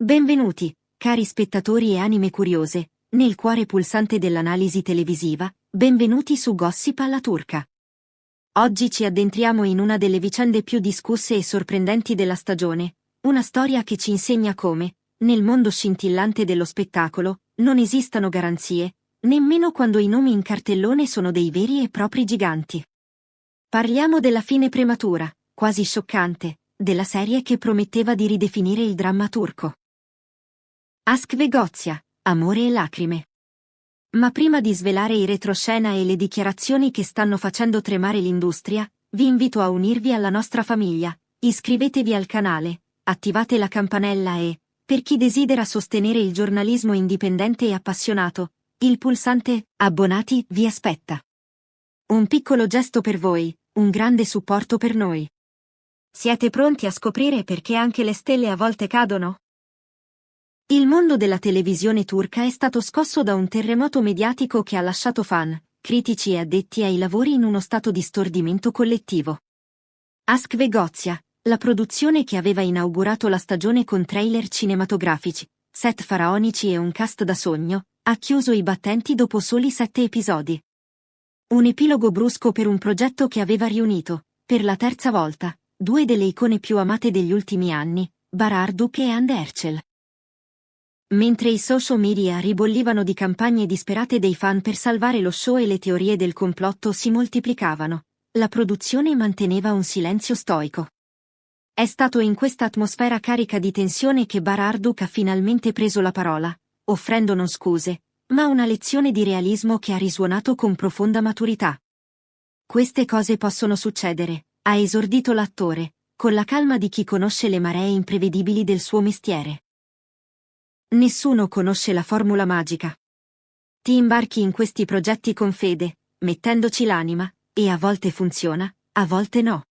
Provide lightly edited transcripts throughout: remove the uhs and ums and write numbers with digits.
Benvenuti, cari spettatori e anime curiose, nel cuore pulsante dell'analisi televisiva, benvenuti su Gossip alla turca. Oggi ci addentriamo in una delle vicende più discusse e sorprendenti della stagione, una storia che ci insegna come, nel mondo scintillante dello spettacolo, non esistano garanzie, nemmeno quando i nomi in cartellone sono dei veri e propri giganti. Parliamo della fine prematura, quasi scioccante, della serie che prometteva di ridefinire il dramma turco. Aşk ve Gozya, amore e lacrime. Ma prima di svelare i retroscena e le dichiarazioni che stanno facendo tremare l'industria, vi invito a unirvi alla nostra famiglia, iscrivetevi al canale, attivate la campanella e, per chi desidera sostenere il giornalismo indipendente e appassionato, il pulsante abbonati vi aspetta. Un piccolo gesto per voi, un grande supporto per noi. Siete pronti a scoprire perché anche le stelle a volte cadono? Il mondo della televisione turca è stato scosso da un terremoto mediatico che ha lasciato fan, critici e addetti ai lavori in uno stato di stordimento collettivo. Aşk ve Gozya, la produzione che aveva inaugurato la stagione con trailer cinematografici, set faraonici e un cast da sogno, ha chiuso i battenti dopo soli 7 episodi. Un epilogo brusco per un progetto che aveva riunito, per la terza volta, due delle icone più amate degli ultimi anni, Bararduk e Hande Erçel. Mentre i social media ribollivano di campagne disperate dei fan per salvare lo show e le teorie del complotto si moltiplicavano, la produzione manteneva un silenzio stoico. È stato in questa atmosfera carica di tensione che Bararduk ha finalmente preso la parola, offrendo non scuse, ma una lezione di realismo che ha risuonato con profonda maturità. Queste cose possono succedere, ha esordito l'attore, con la calma di chi conosce le maree imprevedibili del suo mestiere. Nessuno conosce la formula magica. Ti imbarchi in questi progetti con fede, mettendoci l'anima, e a volte funziona, a volte no.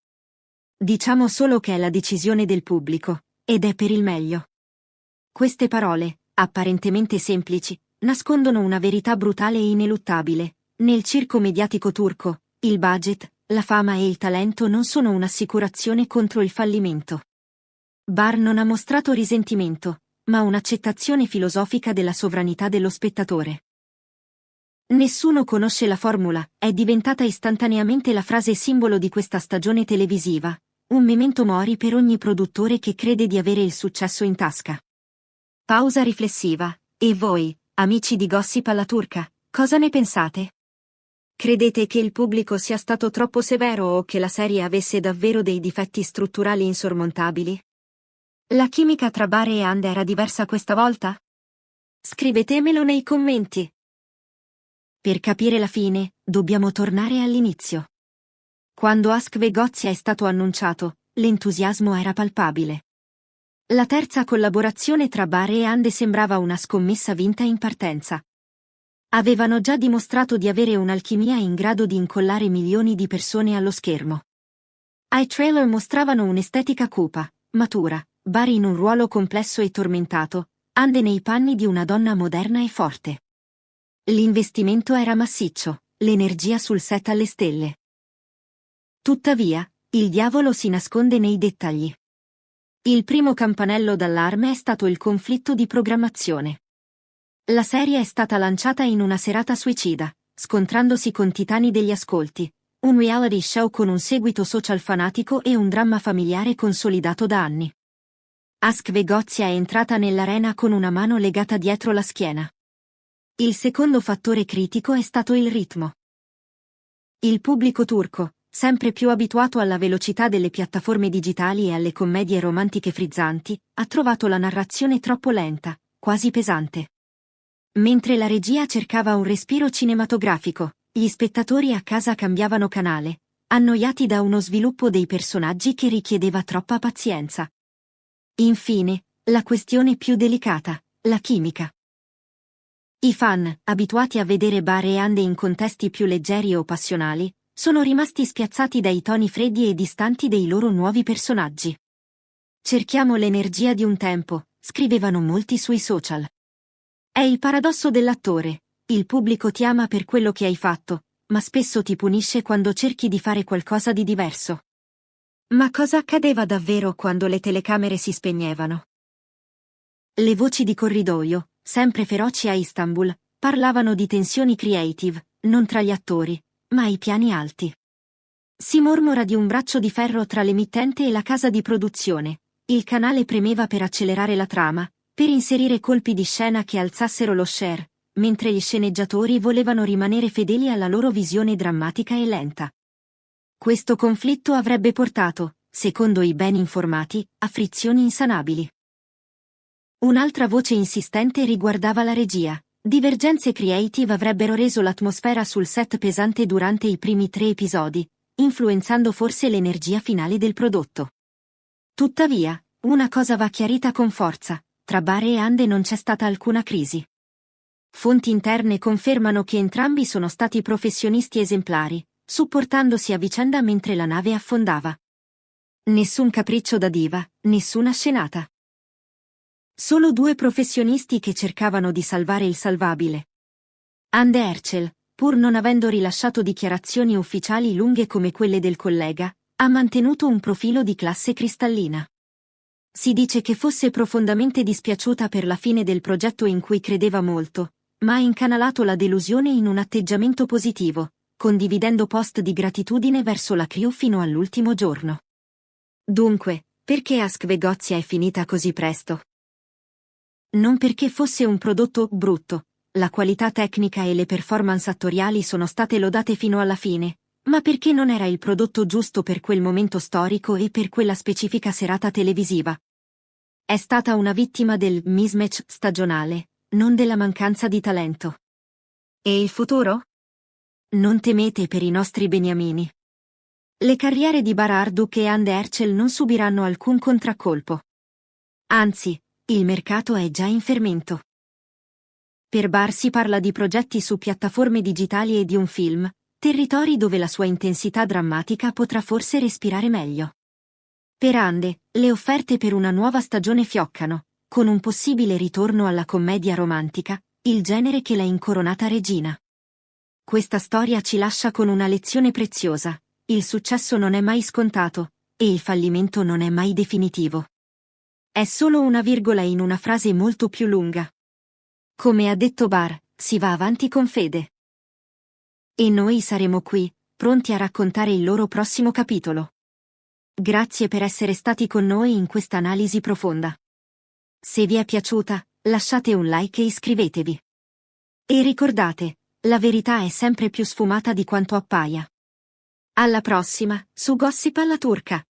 Diciamo solo che è la decisione del pubblico, ed è per il meglio. Queste parole, apparentemente semplici, nascondono una verità brutale e ineluttabile. Nel circo mediatico turco, il budget, la fama e il talento non sono un'assicurazione contro il fallimento. Bar non ha mostrato risentimento, ma un'accettazione filosofica della sovranità dello spettatore. Nessuno conosce la formula, è diventata istantaneamente la frase simbolo di questa stagione televisiva, un memento mori per ogni produttore che crede di avere il successo in tasca. Pausa riflessiva, e voi, amici di Gossip alla turca, cosa ne pensate? Credete che il pubblico sia stato troppo severo o che la serie avesse davvero dei difetti strutturali insormontabili? La chimica tra Bar e Hande era diversa questa volta? Scrivetemelo nei commenti. Per capire la fine, dobbiamo tornare all'inizio. Quando Aşk ve Gozya è stato annunciato, l'entusiasmo era palpabile. La terza collaborazione tra Bar e Hande sembrava una scommessa vinta in partenza. Avevano già dimostrato di avere un'alchimia in grado di incollare milioni di persone allo schermo. Ai trailer mostravano un'estetica cupa, matura, Bar in un ruolo complesso e tormentato, Hande nei panni di una donna moderna e forte. L'investimento era massiccio, l'energia sul set alle stelle. Tuttavia, il diavolo si nasconde nei dettagli. Il primo campanello d'allarme è stato il conflitto di programmazione. La serie è stata lanciata in una serata suicida, scontrandosi con titani degli ascolti, un reality show con un seguito social fanatico e un dramma familiare consolidato da anni. Aşk ve Gozya è entrata nell'arena con una mano legata dietro la schiena. Il secondo fattore critico è stato il ritmo. Il pubblico turco, sempre più abituato alla velocità delle piattaforme digitali e alle commedie romantiche frizzanti, ha trovato la narrazione troppo lenta, quasi pesante. Mentre la regia cercava un respiro cinematografico, gli spettatori a casa cambiavano canale, annoiati da uno sviluppo dei personaggi che richiedeva troppa pazienza. Infine, la questione più delicata, la chimica. I fan, abituati a vedere Bar e Hande in contesti più leggeri o passionali, sono rimasti spiazzati dai toni freddi e distanti dei loro nuovi personaggi. Cerchiamo l'energia di un tempo, scrivevano molti sui social. È il paradosso dell'attore, il pubblico ti ama per quello che hai fatto, ma spesso ti punisce quando cerchi di fare qualcosa di diverso. Ma cosa accadeva davvero quando le telecamere si spegnevano? Le voci di corridoio, sempre feroci a Istanbul, parlavano di tensioni creative, non tra gli attori, ma ai piani alti. Si mormora di un braccio di ferro tra l'emittente e la casa di produzione. Il canale premeva per accelerare la trama, per inserire colpi di scena che alzassero lo share, mentre gli sceneggiatori volevano rimanere fedeli alla loro visione drammatica e lenta. Questo conflitto avrebbe portato, secondo i ben informati, a frizioni insanabili. Un'altra voce insistente riguardava la regia. Divergenze creative avrebbero reso l'atmosfera sul set pesante durante i primi 3 episodi, influenzando forse l'energia finale del prodotto. Tuttavia, una cosa va chiarita con forza: tra Bar e Ande non c'è stata alcuna crisi. Fonti interne confermano che entrambi sono stati professionisti esemplari, supportandosi a vicenda mentre la nave affondava. Nessun capriccio da diva, nessuna scenata. Solo 2 professionisti che cercavano di salvare il salvabile. Hande Erçel, pur non avendo rilasciato dichiarazioni ufficiali lunghe come quelle del collega, ha mantenuto un profilo di classe cristallina. Si dice che fosse profondamente dispiaciuta per la fine del progetto in cui credeva molto, ma ha incanalato la delusione in un atteggiamento positivo, condividendo post di gratitudine verso la crew fino all'ultimo giorno. Dunque, perché Ask Vegozia è finita così presto? Non perché fosse un prodotto brutto, la qualità tecnica e le performance attoriali sono state lodate fino alla fine, ma perché non era il prodotto giusto per quel momento storico e per quella specifica serata televisiva. È stata una vittima del mismatch stagionale, non della mancanza di talento. E il futuro? Non temete per i nostri beniamini. Le carriere di Bar Arduk e Hande Erçel non subiranno alcun contraccolpo. Anzi, il mercato è già in fermento. Per Bar si parla di progetti su piattaforme digitali e di un film, territori dove la sua intensità drammatica potrà forse respirare meglio. Per Hande, le offerte per una nuova stagione fioccano, con un possibile ritorno alla commedia romantica, il genere che l'ha incoronata regina. Questa storia ci lascia con una lezione preziosa: il successo non è mai scontato, e il fallimento non è mai definitivo. È solo una virgola in una frase molto più lunga. Come ha detto Bar, si va avanti con fede. E noi saremo qui, pronti a raccontare il loro prossimo capitolo. Grazie per essere stati con noi in questa analisi profonda. Se vi è piaciuta, lasciate un like e iscrivetevi. E ricordate, la verità è sempre più sfumata di quanto appaia. Alla prossima, su Gossip alla Turca!